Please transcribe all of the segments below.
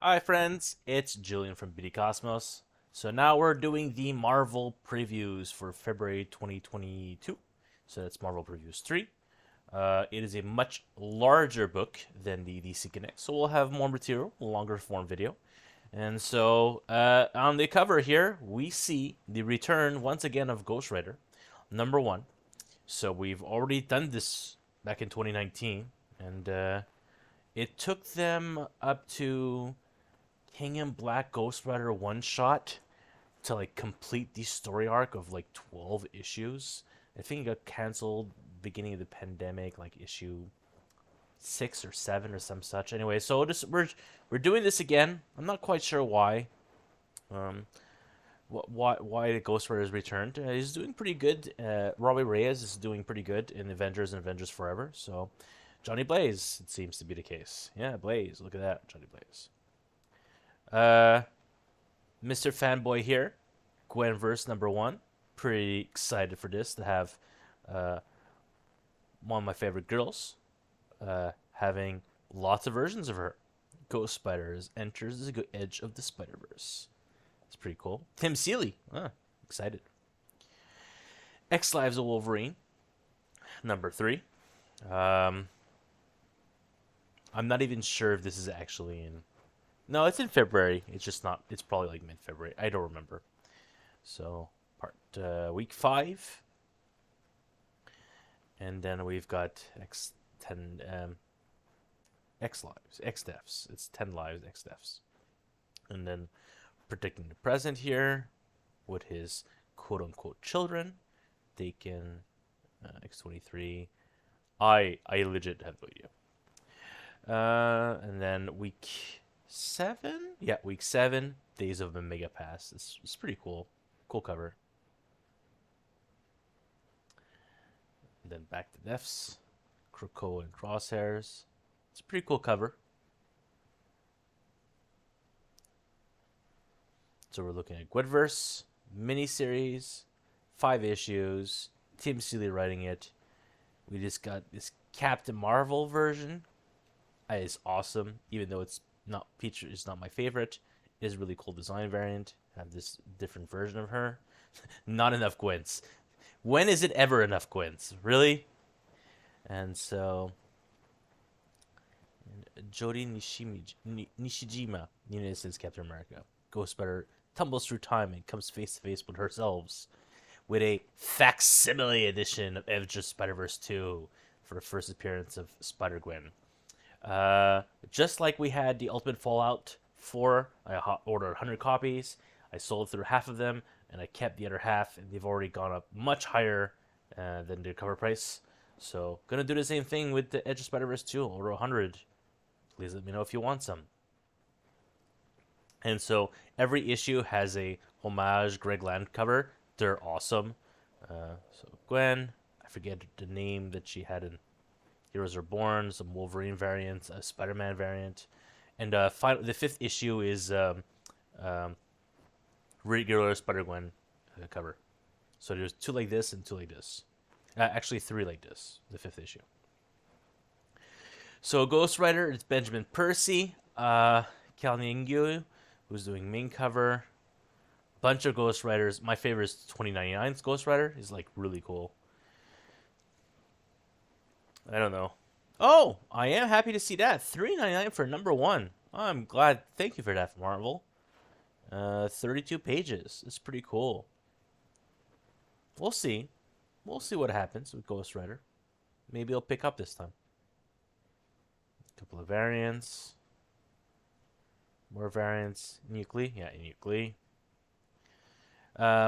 Hi friends, it's Julian from BD Cosmos. So now we're doing the Marvel previews for February 2022. So that's Marvel Previews 3. It is a much larger book than the DC Connect, so we'll have more material, a longer form video. And so on the cover here, we see the return once again of Ghost Rider, number one. So we've already done this back in 2019, and it took them up to King in Black Ghost Rider one shot to like complete the story arc of like 12 issues. I think it got canceled beginning of the pandemic, like issue 6 or 7 or some such. Anyway, so we're doing this again. I'm not quite sure why. Um, why the Ghost Rider has returned? He's doing pretty good. Robbie Reyes is doing pretty good in Avengers and Avengers Forever. So Johnny Blaze, it seems to be the case. Yeah, Blaze. Look at that, Johnny Blaze. Uh, Mr. Fanboy here, gwen-verse number one. Pretty excited for this to have uh, one of my favorite girls having lots of versions of her. Ghost Spiders enters the edge of the Spider-Verse. It's pretty cool. Tim Seeley, excited. X Lives of Wolverine, number 3. Um, I'm not even sure if this is actually in. No, it's in February. It's just not. It's probably like mid-February. I don't remember. So week 5, and then we've got X lives, X deaths. It's 10 lives, X deaths, and then predicting the present here with his quote-unquote children. They can X23. I legit have no idea. And then week 7, yeah, week 7, Days of Omega Pass. It's pretty cool. Cool cover. And then back to Defs, Krakoa and Crosshairs. It's a pretty cool cover. So we're looking at gwen-verse miniseries, 5 issues. Tim Seeley writing it. We just got this Captain Marvel version. It's awesome, even though it's not featured. It's not my favorite. It is a really cool design variant. I have this different version of her. Not enough Gwens. When is it ever enough Gwens? Really? And so Jody Nishijima, United States Captain America, Ghost Spider tumbles through time and comes face to face with herself with a facsimile edition of Avengers Spider-Verse 2 for the first appearance of Spider-Gwen. Just like we had the Ultimate Fallout 4, I ordered 100 copies. I sold through half of them, and I kept the other half, and they've already gone up much higher than the cover price. So, gonna do the same thing with the Edge of Spider-Verse 2. Order 100. Please let me know if you want some. And so, every issue has a homage Greg Land cover. They're awesome. So, Gwen, I forget the name that she had in Heroes Are Born, some Wolverine variants, a Spider-Man variant, and the 5th issue is regular Spider-Gwen cover. So there's 2 like this and 2 like this. Actually, 3 like this. The 5th issue. So Ghost Rider, it's Benjamin Percy, Cal Nyingyu, who's doing main cover. Bunch of Ghost Riders. My favorite is 2099's Ghost Rider. He's like really cool. I don't know. Oh, I am happy to see that. $3.99 for number 1. I'm glad. Thank you for that, Marvel. 32 pages. It's pretty cool. We'll see. We'll see what happens with Ghost Rider. Maybe he'll pick up this time. A couple of variants. More variants. Nuclei. Yeah, Nuclei.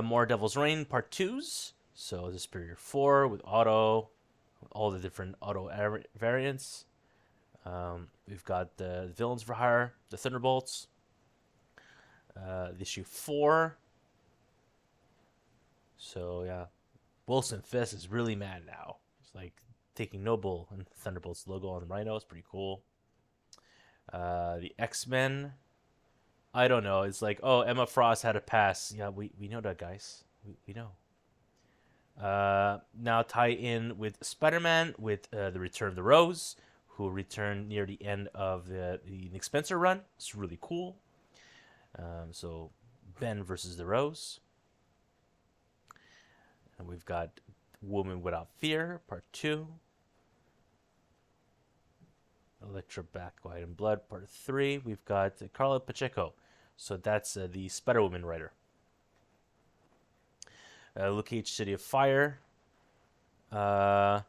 More Devil's Reign Part 2s. So this is Superior 4 with Auto. All the different Auto variants. We've got the Villains for Hire. The Thunderbolts. Issue 4. So, yeah. Wilson Fisk is really mad now. He's like taking no bull, and Thunderbolts logo on the Rhino is pretty cool. The X-Men. I don't know. It's like, oh, Emma Frost had a pass. Yeah, we know that, guys. We know. Now tie in with Spider-Man with the Return of the Rose, who returned near the end of the Nick Spencer run. It's really cool. So Ben versus the Rose. And we've got Woman Without Fear, Part 2. Electra Black, White, and Blood, Part 3. We've got Carla Pacheco. So that's the Spider-Woman writer. Luke Cage, City of Fire. I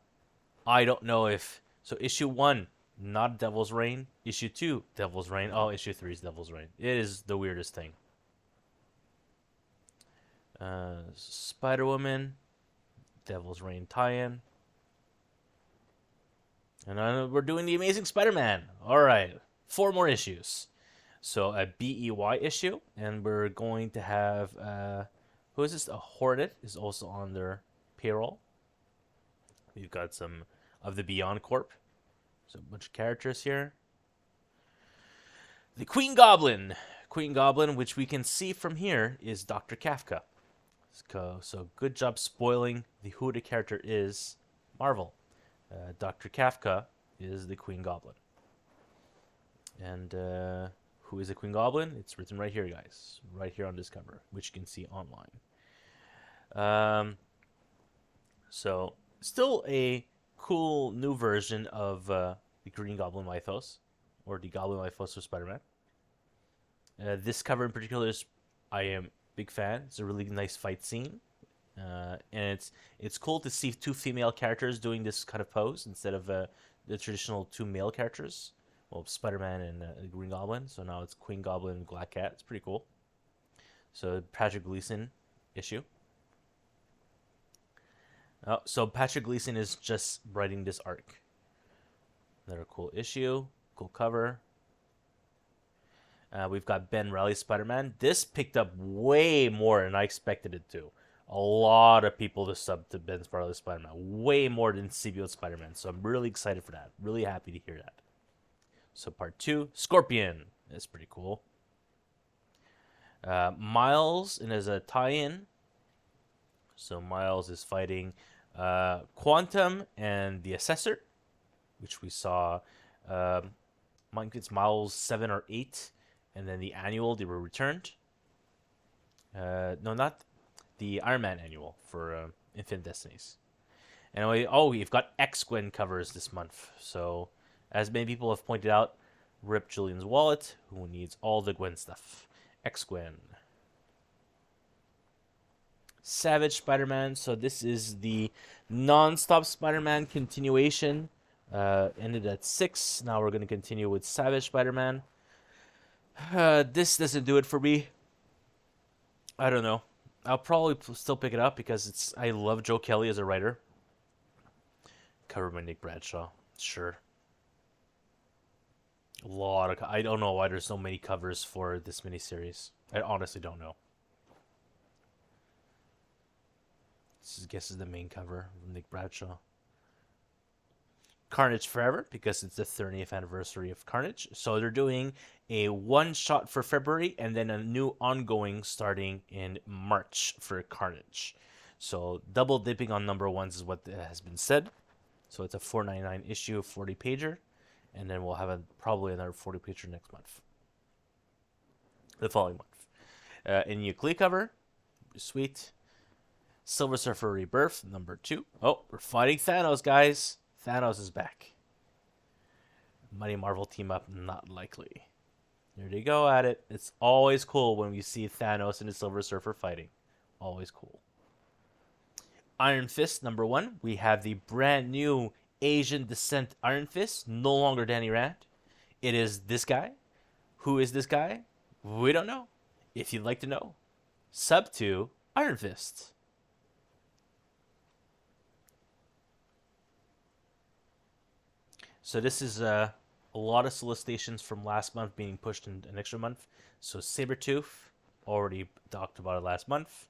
don't know if... So issue 1, not Devil's Reign. Issue 2, Devil's Reign. Oh, issue 3 is Devil's Reign. It is the weirdest thing. Spider-Woman, Devil's Reign tie-in. And we're doing the Amazing Spider-Man. All right, 4 more issues. So a BEY issue, and we're going to have who is this? A Hornet is also on their payroll. We've got some of the Beyond Corp. So a bunch of characters here. The Queen Goblin. Queen Goblin, which we can see from here, is Dr. Kafka. So good job spoiling who the character is. Marvel. Dr. Kafka is the Queen Goblin. And who is the Queen Goblin? It's written right here, guys. Right here on this cover, which you can see online. So, still a cool new version of the Green Goblin mythos, or the Goblin mythos of Spider-Man. This cover in particular is, I am a big fan. It's a really nice fight scene. And it's cool to see 2 female characters doing this kind of pose instead of the traditional 2 male characters. Well, Spider-Man and Green Goblin. So now it's Queen Goblin and Black Cat. It's pretty cool. So Patrick Gleason issue. Oh, so Patrick Gleason is just writing this arc. Another cool issue. Cool cover. We've got Ben Reilly's Spider-Man. This picked up way more than I expected it to. A lot of people to sub to Ben Reilly's Spider-Man. Way more than symbiote Spider-Man. So I'm really excited for that. Really happy to hear that. So part 2, Scorpion. That's pretty cool. Miles, and as a tie-in. So Miles is fighting Quantum and the Assessor, which we saw. It's Miles 7 or 8. And then the annual, they were returned. No, not the Iron Man annual for Infinite Destinies. Anyway, we've got X-Gwen covers this month. So, as many people have pointed out, rip Julian's wallet, who needs all the Gwen stuff. X-Gwen. Savage Spider-Man. So this is the non-stop Spider-Man continuation. Ended at 6. Now we're going to continue with Savage Spider-Man. This doesn't do it for me. I don't know. I'll probably still pick it up because I love Joe Kelly as a writer. Cover by Nick Bradshaw. Sure. I don't know why there's so many covers for this miniseries. I honestly don't know. I guess is the main cover of Nick Bradshaw. Carnage Forever, because it's the 30th anniversary of Carnage. So they're doing a one-shot for February and then a new ongoing starting in March for Carnage. So double dipping on number 1s is what has been said. So it's a $4.99 issue, 40-pager. And then we'll have probably another 40-pager next month. The following month. In Euclid cover, sweet. Silver Surfer Rebirth, number 2. Oh, we're fighting Thanos, guys. Thanos is back. Mighty Marvel team up, not likely. There they go at it. It's always cool when we see Thanos and the Silver Surfer fighting. Always cool. Iron Fist, number 1. We have the brand new Asian descent Iron Fist. No longer Danny Rand. It is this guy. Who is this guy? We don't know. If you'd like to know, sub to Iron Fist. So this is a lot of solicitations from last month being pushed in an extra month. So Sabretooth, already talked about it last month.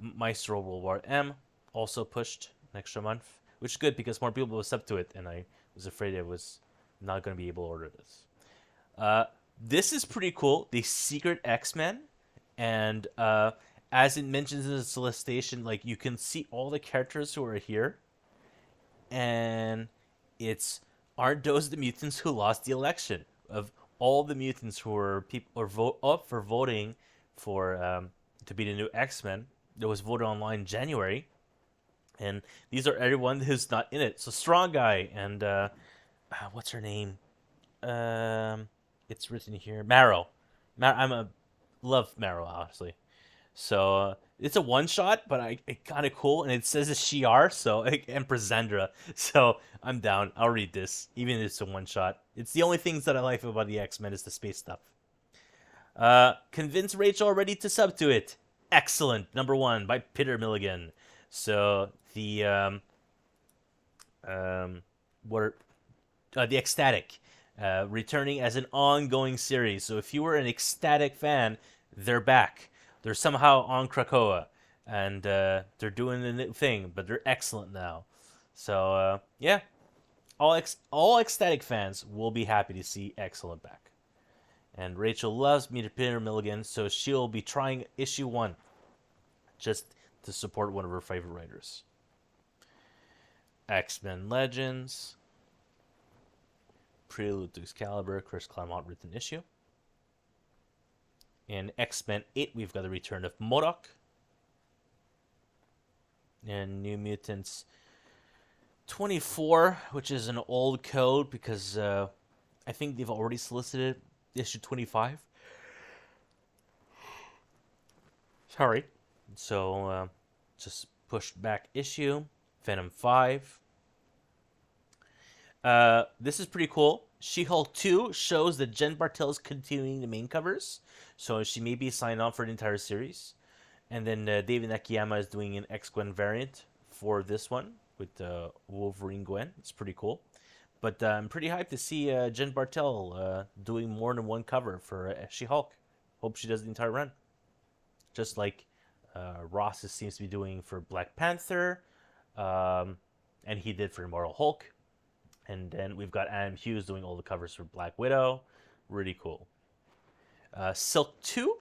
Maestro World War M, also pushed an extra month. Which is good because more people will sub to it, and I was afraid I was not going to be able to order this. This is pretty cool. The Secret X-Men. And as it mentions in the solicitation, like you can see all the characters who are here. And it's Aren't those the mutants who lost the election? Of all the mutants who were people or vote up for voting for to be the new X-Men, that was voted online in January, and these are everyone who's not in it. So Strong Guy and what's her name? Um, it's written here. Marrow. I'm a love Marrow, honestly. So it's a one shot, but it kind of cool, and it says it's Shi'ar, so and Presendra. So I'm down. I'll read this, even if it's a one shot. It's the only things that I like about the X-Men is the space stuff. Convince Rachel ready to sub to it. Excellent. Number 1 by Peter Milligan. So what the Ecstatic, returning as an ongoing series. So if you were an Ecstatic fan, they're back. They're somehow on Krakoa, and they're doing the new thing, but they're excellent now. So yeah, all Ecstatic fans will be happy to see Excellent back. And Rachel loves Peter Milligan, so she'll be trying issue 1 just to support one of her favorite writers. X-Men Legends, Prelude to Excalibur, Chris Claremont written issue. In X-Men 8, we've got the return of MODOK. And New Mutants 24, which is an old code because I think they've already solicited issue 25. Sorry. So just pushed back issue. Venom 5. This is pretty cool. She-Hulk 2 shows that Jen Bartel is continuing the main covers, so she may be signed on for the entire series. And then David Nakayama is doing an X-Gwen variant for this one with Wolverine Gwen. It's pretty cool. But I'm pretty hyped to see Jen Bartel doing more than one cover for She-Hulk. Hope she does the entire run. Just like Ross seems to be doing for Black Panther, and he did for Immortal Hulk. And then we've got Adam Hughes doing all the covers for Black Widow. Really cool. Silk 2,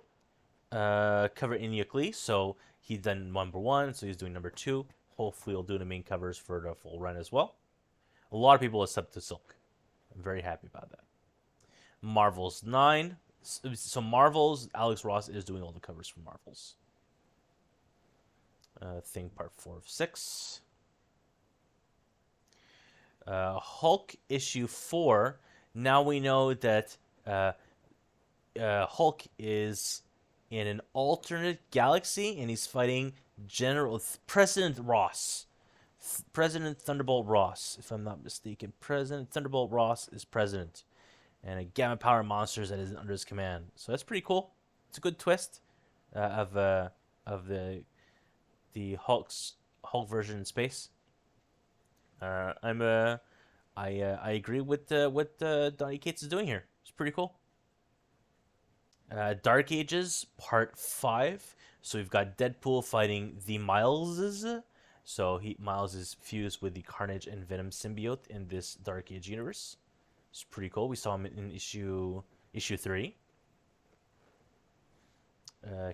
cover Inhyuk Lee. So he's done number 1, so he's doing number 2. Hopefully he'll do the main covers for the full run as well. A lot of people are sub to Silk. I'm very happy about that. Marvel's 9. So Marvel's, Alex Ross is doing all the covers for Marvel's. Thing part 4 of 6. Hulk issue 4. Now we know that Hulk is in an alternate galaxy and he's fighting President Ross. President Thunderbolt Ross, if I'm not mistaken. President Thunderbolt Ross is president. And a gamma power monsters that is under his command. So that's pretty cool. It's a good twist of the Hulk version in space. I agree with what Donny Cates is doing here. It's pretty cool. Dark Ages Part 5. So we've got Deadpool fighting the Mileses. So Miles is fused with the Carnage and Venom symbiote in this Dark Age universe. It's pretty cool. We saw him in issue 3.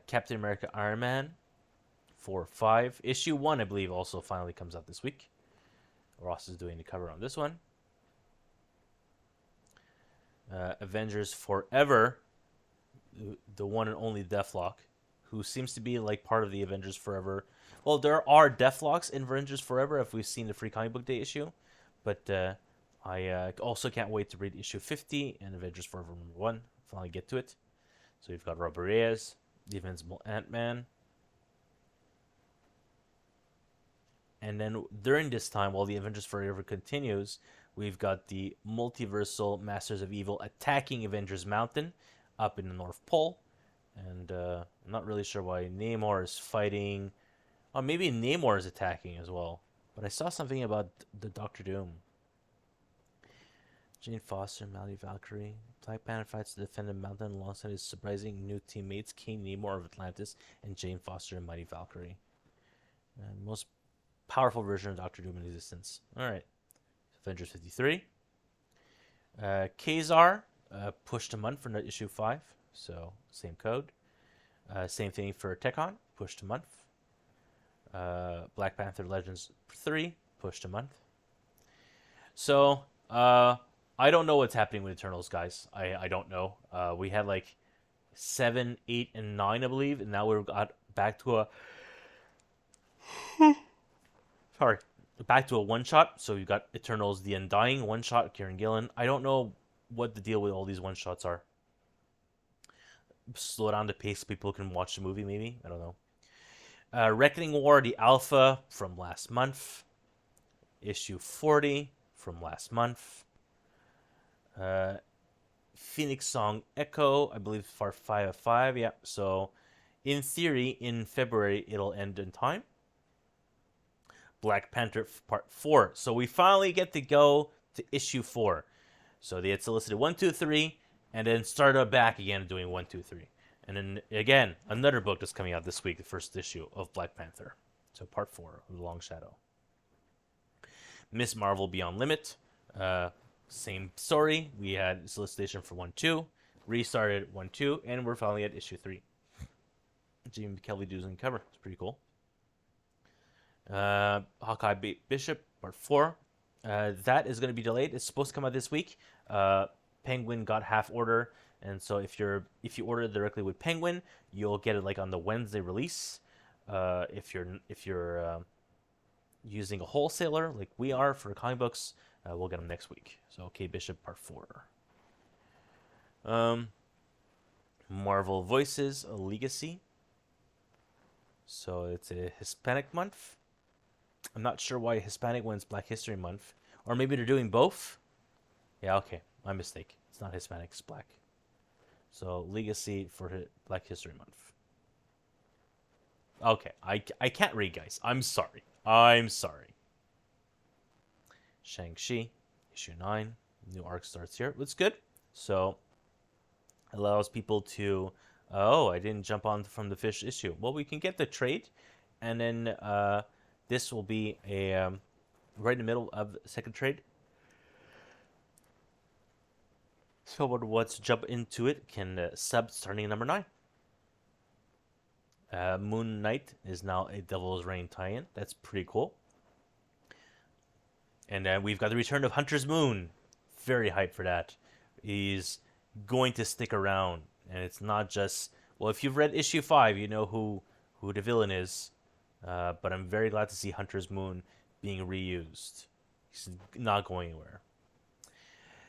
Captain America Iron Man 4, 5. Issue 1, I believe, also finally comes out this week. Ross is doing the cover on this one. Avengers Forever, the one and only Deathlock, who seems to be like part of the Avengers Forever. Well, there are Deathlocks in Avengers Forever if we've seen the Free Comic Book Day issue, but I also can't wait to read issue 50 and Avengers Forever number 1. Finally get to it. So we've got Robert Reyes, the Invincible Ant-Man. And then during this time, while the Avengers Forever continues, we've got the multiversal Masters of Evil attacking Avengers Mountain up in the North Pole. And I'm not really sure why Namor is fighting. Oh, maybe Namor is attacking as well. But I saw something about the Doctor Doom. Jane Foster, Mally Valkyrie. Black Panther fights to defend the mountain alongside his surprising new teammates, King Namor of Atlantis and Jane Foster and Mighty Valkyrie. Most powerful version of Doctor Doom in existence. Alright. Avengers 53. Kazar pushed a month for issue 5. So, same code. Same thing for Tekon. Pushed a month. Black Panther Legends 3. Pushed a month. So, I don't know what's happening with Eternals, guys. I don't know. We had like 7, 8, and 9, I believe, and now we're got back to a sorry, back to a one shot. So you got Eternals, The Undying one shot, Kieran Gillen. I don't know what the deal with all these one shots are. Slow down the pace so people can watch the movie, maybe. I don't know. Reckoning War, the Alpha from last month. Issue 40 from last month. Phoenix Song Echo, I believe for 5 of 5. Yeah, so in theory, in February, it'll end in time. Black Panther Part 4. So we finally get to go to issue 4. So they had solicited 1, 2, 3, and then started back again doing 1, 2, 3. And then again, another book that's coming out this week, the first issue of Black Panther. So Part 4 of The Long Shadow. Miss Marvel Beyond Limit. Same story. We had solicitation for 1, 2, restarted 1, 2, and we're finally at issue 3. Jimmy Kelly doing cover. It's pretty cool. Hawkeye Bishop Part 4. That is going to be delayed. It's supposed to come out this week. Penguin got half order, and so if you order it directly with Penguin, you'll get it like on the Wednesday release. If you're using a wholesaler like we are for comic books, we'll get them next week. So okay, Bishop Part 4. Marvel Voices, a Legacy. So it's a Hispanic month. I'm not sure why Hispanic wins Black History Month. Or maybe they're doing both. Yeah, okay. My mistake. It's not Hispanic, it's Black. So Legacy for Black History Month. Okay, I can't read, guys. I'm sorry. Shang-Chi, issue 9. New arc starts here. It's good. So allows people to... Oh, I didn't jump on from the fish issue. Well, we can get the trade, and then this will be a right in the middle of the second trade. So what wants to jump into it can sub starting at number 9. Moon Knight is now a Devil's Reign tie-in. That's pretty cool. And we've got the return of Hunter's Moon. Very hyped for that. He's going to stick around. And it's not just... Well, if you've read issue 5, you know who the villain is. But I'm very glad to see Hunter's Moon being reused. He's not going anywhere.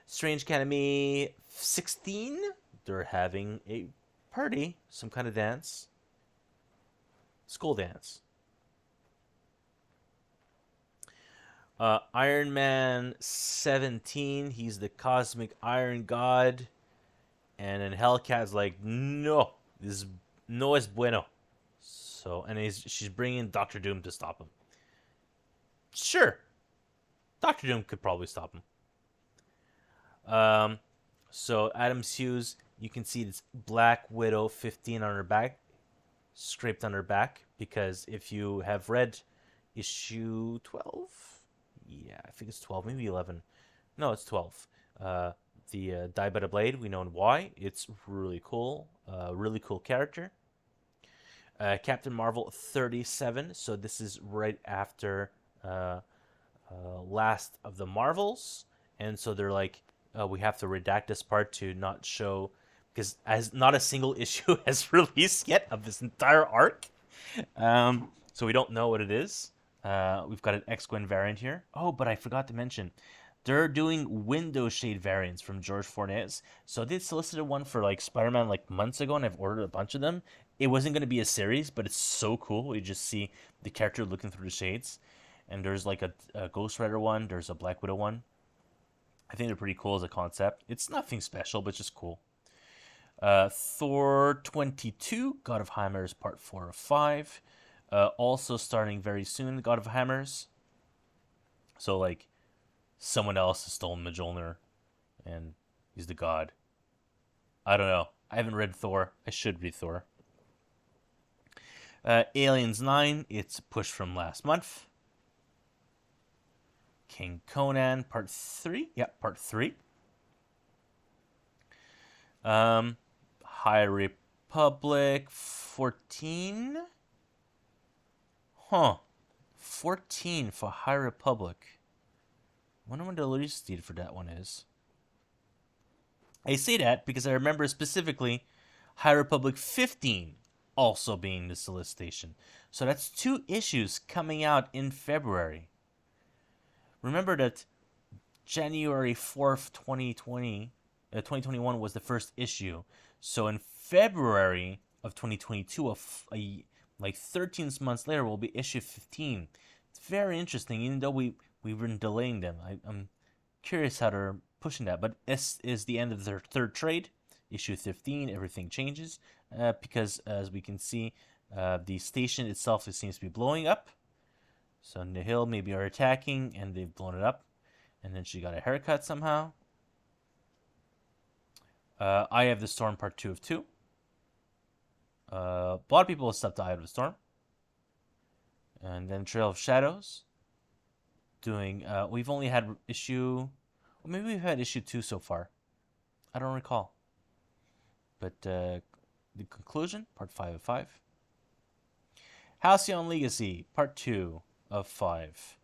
Strange Academy 16. They're having a party. Some kind of dance. School dance. Iron Man 17. He's the cosmic Iron God. And then Hellcat's like, no es bueno. So, and she's bringing Doctor Doom to stop him. Sure, Doctor Doom could probably stop him. So Adam Hughes, you can see this Black Widow 15 on her back, scraped on her back, because if you have read issue 12, yeah, I think it's 12, maybe 11. No, it's 12. The Die by the Blade, we know why. It's really cool. Really cool character. Captain Marvel 37. So this is right after Last of the Marvels. And so they're like, we have to redact this part to not show... Because as not a single issue has released yet of this entire arc. So we don't know what it is. We've got an X-Gwen variant here. Oh, but I forgot to mention... They're doing window shade variants from George Fornes. So they solicited one for like Spider-Man like months ago, and I've ordered a bunch of them. It wasn't going to be a series, but it's so cool. You just see the character looking through the shades. And there's like a Ghost Rider one. There's a Black Widow one. I think they're pretty cool as a concept. It's nothing special, but just cool. Thor 22, God of Hammers, Part 4 of 5. Also starting very soon, God of Hammers. So like... Someone else has stolen Mjolnir, and he's the god. I don't know. I haven't read Thor. I should read Thor. Aliens 9, it's pushed from last month. King Conan, Part 3. Yeah, Part 3. High Republic 14. 14 for High Republic. Wonder when the release date for that one is. I say that because I remember specifically High Republic 15 also being the solicitation. So that's 2 issues coming out in February. Remember that January 4th, 2021 was the first issue. So in February of 2022, like 13 months later, will be issue 15. It's very interesting, even though we've been delaying them. I'm curious how they're pushing that. But this is the end of their 3rd trade, issue 15. Everything changes because, as we can see, the station itself seems to be blowing up. So Nihil maybe are attacking, and they've blown it up. And then she got a haircut somehow. I have the Storm Part 2 of 2. A lot of people have stepped out of the Storm. And then Trail of Shadows. Doing, we've only had issue, well, maybe we've had issue 2 so far. I don't recall. But the conclusion, Part 5 of 5. Halcyon Legacy, Part 2 of 5.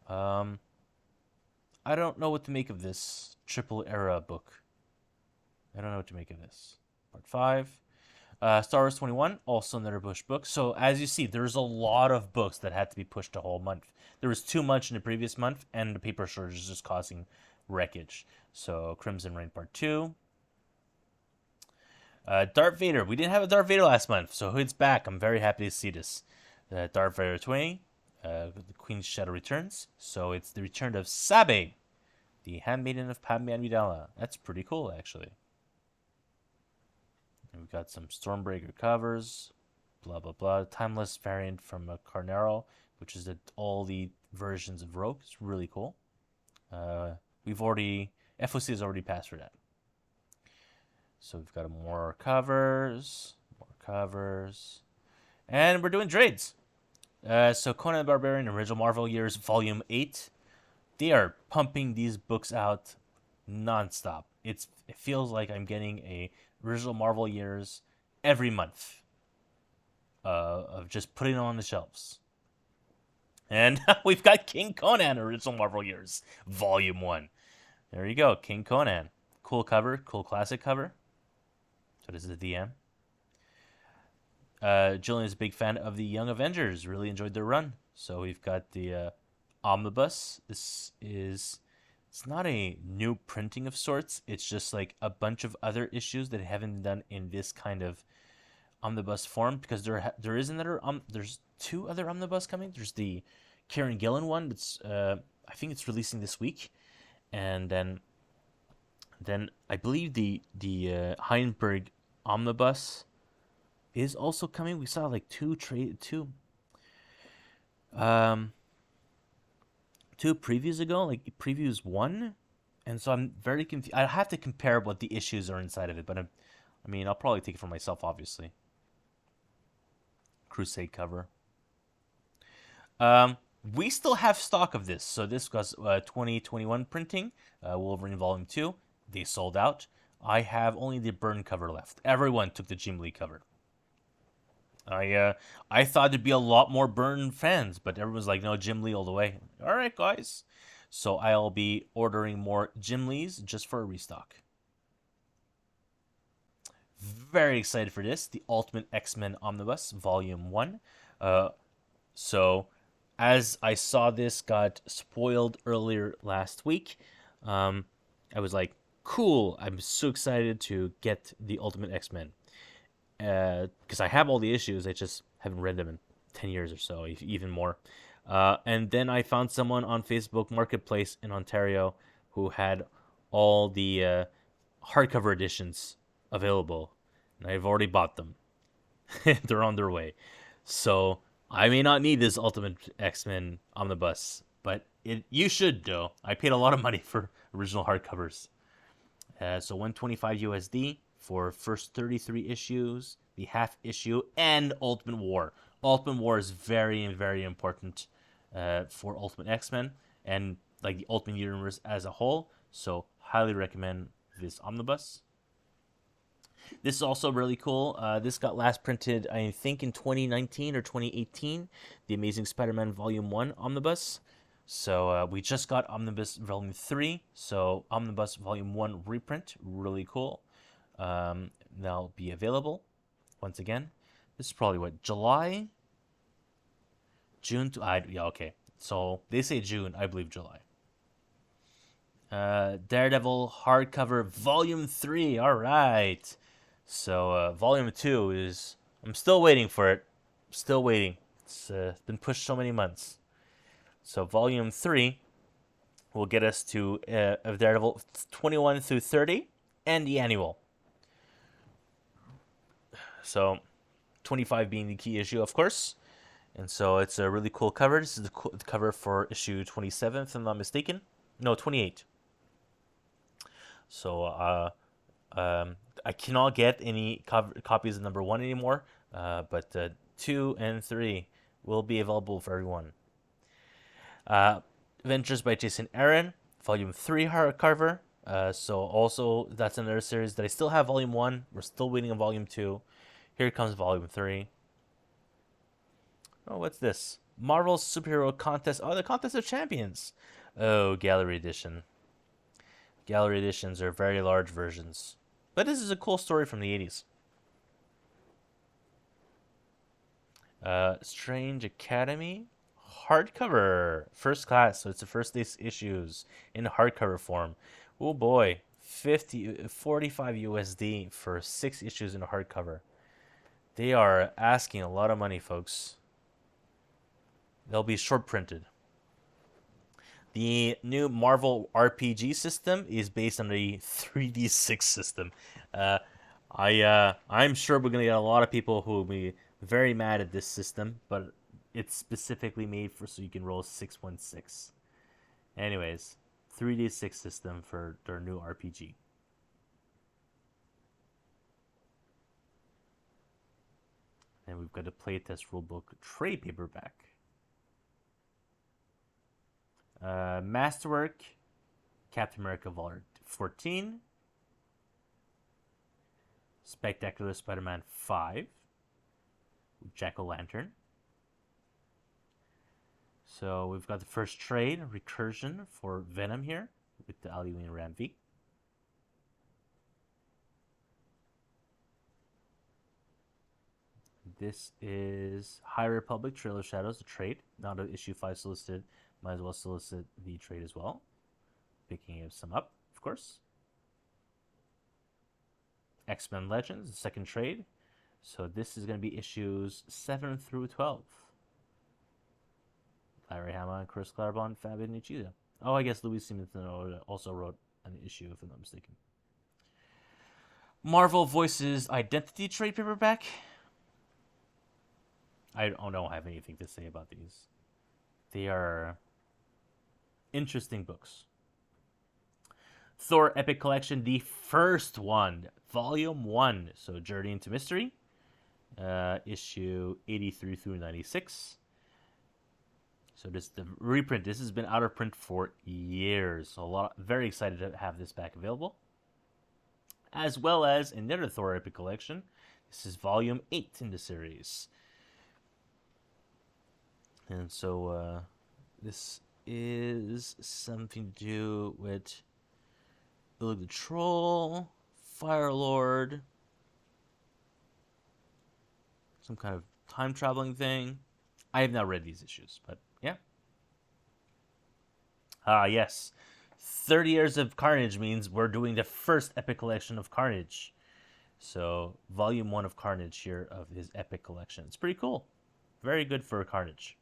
I don't know what to make of this triple era book. I don't know what to make of this. Part 5. Star Wars 21, also another push book. So as you see, there's a lot of books that had to be pushed a whole month. There was too much in the previous month, and the paper shortage is just causing wreckage. So Crimson Reign Part 2. Darth Vader. We didn't have a Darth Vader last month, so it's back. I'm very happy to see this. Darth Vader 20. The Queen's Shadow returns. So it's the return of Sabe, the handmaiden of Padme Amidala. That's pretty cool, actually. And we've got some Stormbreaker covers, blah, blah, blah. Timeless variant from Carnero, which is all the versions of Rogue. It's really cool. FOC has already passed for that. So we've got more covers. And we're doing trades. So Conan the Barbarian, Original Marvel Years, Volume 8. They are pumping these books out nonstop. It feels like I'm getting a Original Marvel Years every month of just putting them on the shelves. And we've got King Conan, Original Marvel Years, Volume 1. There you go, King Conan. Cool cover, cool classic cover. So this is the DM. Jillian is a big fan of the Young Avengers. Really enjoyed their run. So we've got the omnibus. It's not a new printing of sorts. It's just like a bunch of other issues that haven't been done in this kind of omnibus form, because there is another there's 2 other omnibus coming. There's the Karen Gillan one that's I think it's releasing this week, and then I believe the Heinberg omnibus is also coming. We saw like two previews ago, like previews 1, and so I'm very confused. I have to compare what the issues are inside of it, but I'll probably take it for myself, obviously. Crusade cover. We still have stock of this, so this was 2021 printing. Wolverine Volume 2. They sold out. I have only the Byrne cover left. Everyone took the Jim Lee cover. I thought there'd be a lot more Byrne fans, but everyone's like, no, Jim Lee all the way. All right, guys. So I'll be ordering more Jim Lees just for a restock. Very excited for this. The Ultimate X-Men Omnibus, Volume 1. So as I saw this got spoiled earlier last week, I was like, cool. I'm so excited to get the Ultimate X-Men. Because I have all the issues, I just haven't read them in 10 years or so, even more. And then I found someone on Facebook Marketplace in Ontario who had all the hardcover editions available, and I've already bought them. They're on their way. So I may not need this Ultimate X-Men Omnibus, but you should, though. I paid a lot of money for original hardcovers. So $125 USD for first 33 issues, the half issue, and Ultimate War. Ultimate War is very, very important for Ultimate X-Men and like the Ultimate Universe as a whole. So highly recommend this omnibus. This is also really cool. This got last printed, I think, in 2019 or 2018. The Amazing Spider-Man Volume 1 omnibus. So we just got Omnibus Volume 3. So Omnibus Volume 1 reprint, really cool. That'll be available once again. This is probably what, July? June to yeah, okay. So they say June, I believe July. Daredevil hardcover volume 3. All right. So volume 2 is, I'm still waiting for it. Still waiting. It's been pushed so many months. So volume 3 will get us to of Daredevil 21 through 30 and the annual. So 25 being the key issue, of course. And so it's a really cool cover. This is the cover for issue 27, if I'm not mistaken. No, 28. So I cannot get any copies of number 1 anymore, but 2 and 3 will be available for everyone. Adventures by Jason Aaron, Volume 3 hardcover. So also, that's another series that I still have Volume 1. We're still waiting on Volume 2. Here comes Volume 3. Oh, what's this? Marvel Superhero Contest. Oh, the Contest of Champions. Oh, Gallery Edition. Gallery Editions are very large versions. But this is a cool story from the 80s. Strange Academy. Hardcover. First class, so it's the first day's issues in hardcover form. Oh boy. 45 USD for 6 issues in a hardcover. They are asking a lot of money, folks. They'll be short printed. The new Marvel RPG system is based on the 3D6 system. I'm sure we're gonna get a lot of people who will be very mad at this system, but it's specifically made for so you can roll 616. Anyways, 3D6 system for their new RPG. And we've got a playtest rulebook trade paperback. Masterwork, Captain America Vol. 14, Spectacular Spider-Man 5, Jack-O-Lantern. So we've got the first trade, Recursion for Venom here, with the Aliwin Ram V. This is High Republic Trail of Shadows, the trade. Not an issue 5 solicited. Might as well solicit the trade as well. Picking some up, of course. X-Men Legends, the second trade. So this is going to be issues 7 through 12. Larry Hama and Chris Claremont, Fabian Nicieza. Oh, I guess Louis Simonson also wrote an issue, if I'm not mistaken. Marvel Voices Identity trade paperback. I don't have anything to say about these. They are interesting books. Thor Epic Collection, the first one, Volume 1. So Journey into Mystery, issue 83 through 96. So this the reprint. This has been out of print for years. So very excited to have this back available. As well as another Thor Epic Collection. This is Volume 8 in the series. And so this is something to do with Billy the Troll, Firelord, some kind of time traveling thing. I have not read these issues, but yeah. Yes. 30 years of Carnage means we're doing the first Epic Collection of Carnage. So, Volume 1 of Carnage here of his Epic Collection. It's pretty cool. Very good for Carnage.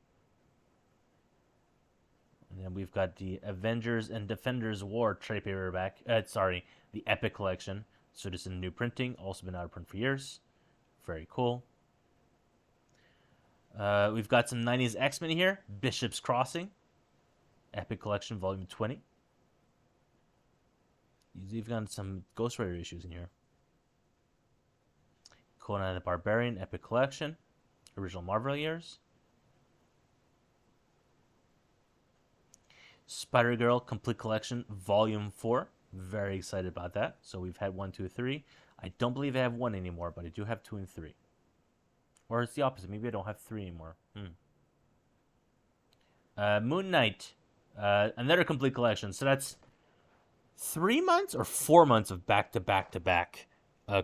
And then we've got the Avengers and Defenders War trade paperback. The Epic Collection. So this is a new printing. Also been out of print for years. Very cool. We've got some 90s X-Men here. Bishop's Crossing. Epic Collection, Volume 20. You've got some Ghost Rider issues in here. Conan the Barbarian, Epic Collection. Original Marvel years. Spider-Girl Complete Collection, Volume 4. Very excited about that. So we've had 1, 2, 3. I don't believe I have 1 anymore, but I do have 2 and 3. Or it's the opposite. Maybe I don't have 3 anymore. Moon Knight, Another complete collection. So that's 3 months or 4 months of back-to-back-to-back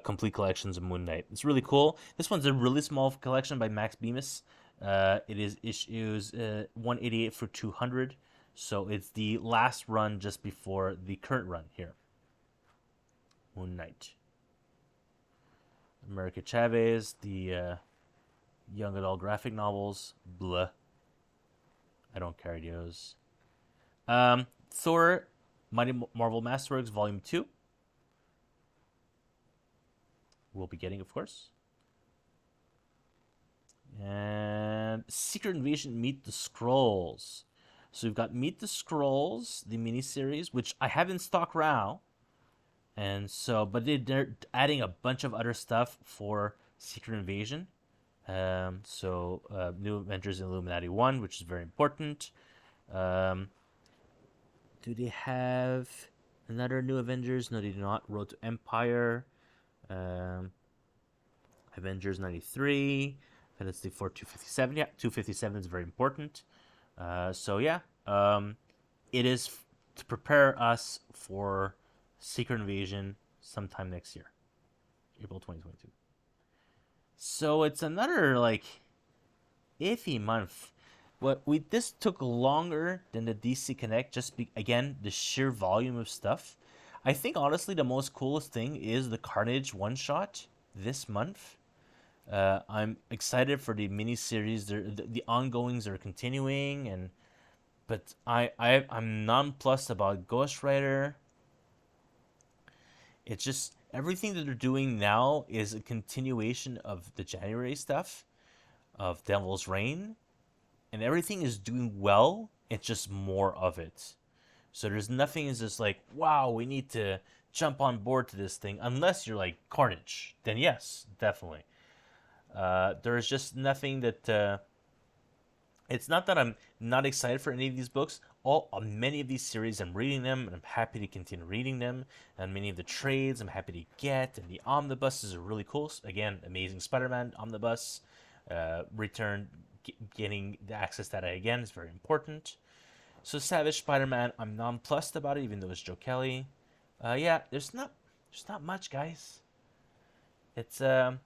complete collections of Moon Knight. It's really cool. This one's a really small collection by Max Bemis. It is issues 188 for 200. So it's the last run just before the current run here. Moon Knight. America Chavez, the young adult graphic novels. Blah. I don't carry those. Thor, Mighty Marvel Masterworks, Volume 2. We'll be getting, of course. And Secret Invasion Meet the Scrolls. So we've got Meet the Scrolls, the miniseries, which I have in stock now. And so, but they're adding a bunch of other stuff for Secret Invasion. New Avengers and Illuminati 1, which is very important. Do they have another New Avengers? No, they do not. Road to Empire. Avengers 93. Fantastic Four 257. Yeah, 257 is very important. It is to prepare us for Secret Invasion sometime next year. April 2022. So it's another, like, iffy month. This took longer than the DC Connect, again, the sheer volume of stuff. I think, honestly, the most coolest thing is the Carnage one-shot this month. I'm excited for the miniseries. The ongoings are continuing, but I'm nonplussed about Ghost Rider. It's just everything that they're doing now is a continuation of the January stuff, of Devil's Reign, and everything is doing well. It's just more of it. So there's nothing is just like, wow, we need to jump on board to this thing. Unless you're like Carnage, then yes, definitely. There's just nothing that. It's not that I'm not excited for any of these books. Many of these series, I'm reading them, and I'm happy to continue reading them. And many of the trades, I'm happy to get. And the omnibuses are really cool. Again, Amazing Spider-Man omnibus, getting the access to that again is very important. So Savage Spider-Man, I'm nonplussed about it, even though it's Joe Kelly. There's not much, guys. It's a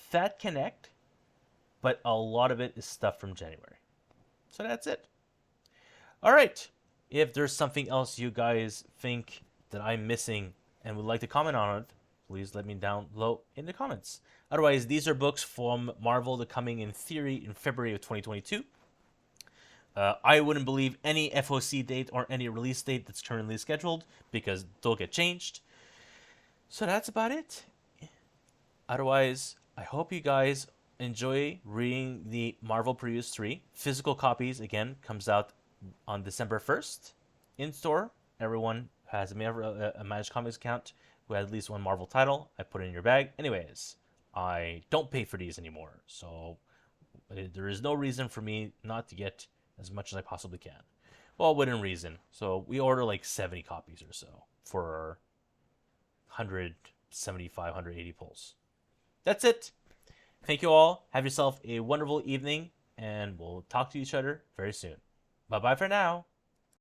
fat connect, but a lot of it is stuff from January. So that's it. All right. If there's something else you guys think that I'm missing and would like to comment on it, please let me down below in the comments. Otherwise, these are books from Marvel that are coming in theory in February of 2022. I wouldn't believe any FOC date or any release date that's currently scheduled because they'll get changed. So that's about it. Otherwise, I hope you guys enjoy reading the Marvel Previews 3. Physical copies, again, comes out on December 1st. In store, everyone has a Managed Comics account who has at least one Marvel title. I put it in your bag. Anyways, I don't pay for these anymore. So there is no reason for me not to get as much as I possibly can. Well, within reason. So we order like 70 copies or so for 175, 180 pulls. That's it. Thank you all. Have yourself a wonderful evening, and we'll talk to each other very soon. Bye-bye for now.